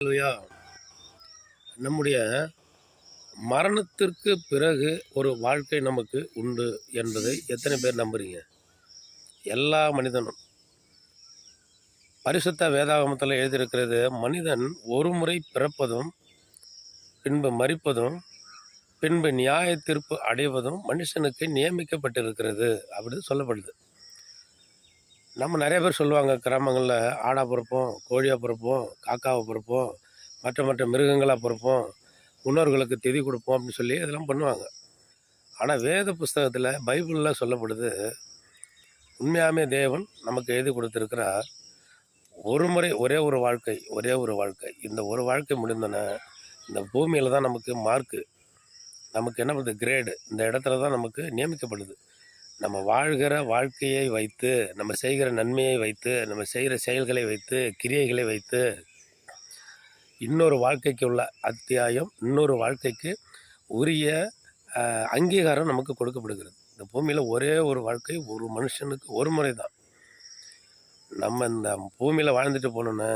அல்லேலூயா. நம்முடைய மரணத்திற்கு பிறகு ஒரு வாழ்க்கை நமக்கு உண்டு என்பதை எத்தனை பேர் நம்புறீங்க? எல்லா மனிதனும். பரிசுத்த வேதாகமத்தில் எழுதியிருக்கிறது, மனிதன் ஒரு முறை பிறப்பதும் பின்பு மரிப்பதும் பின்பு நியாய தீர்ப்பு அடைவதும் மனுஷனுக்கு நியமிக்கப்பட்டிருக்கிறது அப்படின்னு சொல்லப்படுது. நம்ம நிறைய பேர் சொல்லுவாங்க, கிராமங்களில் ஆடாக பிறப்போம், கோழியாக பிறப்போம், காக்காவை பிறப்போம், மற்ற மிருகங்களாக பிறப்போம், முன்னோர்களுக்கு திதி கொடுப்போம் அப்படின்னு சொல்லி இதெல்லாம் பண்ணுவாங்க. ஆனால் வேத புஸ்தகத்தில் பைபிளில் சொல்லப்படுது, உண்மையாமே தேவன் நமக்கு எழுதி கொடுத்துருக்கிறார், ஒரு முறை ஒரே ஒரு வாழ்க்கை. இந்த ஒரு வாழ்க்கை முடிந்தோன்னே இந்த பூமியில் தான் நமக்கு மார்க்கு, நமக்கு என்ன பண்ணுது, கிரேடு. இந்த இடத்துல தான் நமக்கு நியமிக்கப்படுது. நம்ம வாழ்கிற வாழ்க்கையை வைத்து, நம்ம செய்கிற நன்மையை வைத்து, நம்ம செய்கிற செயல்களை வைத்து, கிரியைகளை வைத்து, இன்னொரு வாழ்க்கைக்கு உள்ள அத்தியாயம், இன்னொரு வாழ்க்கைக்கு உரிய அங்கீகாரம் நமக்கு கொடுக்கப்படுகிறது. இந்த பூமியில் ஒரே ஒரு வாழ்க்கை ஒரு மனுஷனுக்கு ஒரு முறை தான். நம்ம இந்த பூமியில் வாழ்ந்துட்டு போனோன்னா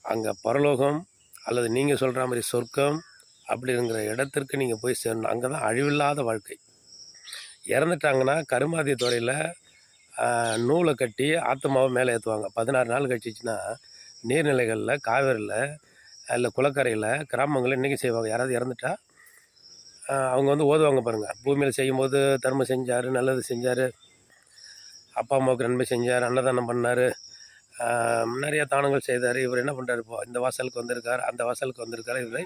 அங்கே பரலோகம் அல்லது நீங்கள் சொல்கிற மாதிரி சொர்க்கம் அப்படிங்கிற இடத்திற்கு நீங்கள் போய் சேரணும். அங்கே தான் அழிவில்லாத வாழ்க்கை. இறந்துட்டாங்கன்னா கருமாதி துறையில் நூலை கட்டி ஆத்மாவை மேலே ஏற்றுவாங்க. 16 நாள் கழிச்சிச்சின்னா நீர்நிலைகளில், காவேரியில், இல்லை குளக்கரையில், கிராமங்களில் இன்றைக்கி செய்வாங்க. யாராவது இறந்துட்டா அவங்க வந்து ஓதுவாங்க பாருங்கள். பூமியில் செய்யும்போது தர்மம் செஞ்சார், நல்லது செஞ்சார், அப்பா அம்மாவுக்கு நன்மை செஞ்சார், அன்னதானம் பண்ணார், நிறைய தானங்கள் செய்தார். இவர் என்ன பண்ணுறாரு, இப்போ இந்த வாசலுக்கு வந்திருக்கார், அந்த வாசலுக்கு வந்திருக்கார், இவரை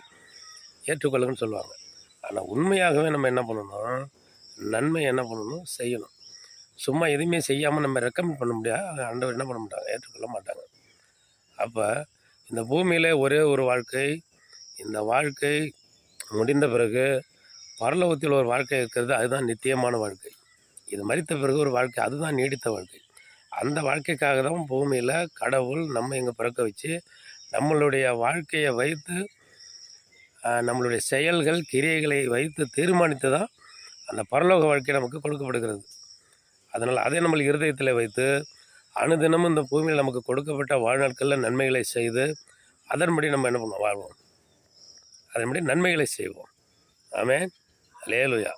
ஏற்றுக்கொள்ளுங்கன்னு சொல்லுவாங்க. ஆனால் உண்மையாகவே நம்ம என்ன பண்ணணும், நன்மை என்ன பண்ணணும், செய்யணும். சும்மா எதுவுமே செய்யாமல் நம்ம ரெக்கமெண்ட் பண்ண முடியாது. ஆண்டவர் என்ன பண்ண மாட்டாங்க, ஏற்றுக்கொள்ள மாட்டாங்க. அப்போ இந்த பூமியில் ஒரே ஒரு வாழ்க்கை. இந்த வாழ்க்கை முடிந்த பிறகு பரலோகத்தில் ஒரு வாழ்க்கை இருக்கிறது, அதுதான் நித்தியமான வாழ்க்கை. இது மரித்த பிறகு ஒரு வாழ்க்கை, அதுதான் நீடித்த வாழ்க்கை. அந்த வாழ்க்கைக்காக தான் பூமியில் கடவுள் நம்ம இங்கே பிறக்க வச்சு நம்மளுடைய வாழ்க்கையை வைத்து, நம்மளுடைய செயல்கள் கிரியைகளை வைத்து தீர்மானித்து தான் அந்த பரலோக வாழ்க்கை நமக்கு கொடுக்கப்படுகிறது. அதனால் அதை நம்ம இருதயத்தில் வைத்து அனுதினமும் இந்த பூமியில் நமக்கு கொடுக்கப்பட்ட வாழ்நாட்களில் நன்மைகளை செய்து அதன்படி நம்ம என்ன பண்ணுவோம், வாழ்வோம். அதன்படி நன்மைகளை செய்வோம். ஆமென். அல்லேலூயா.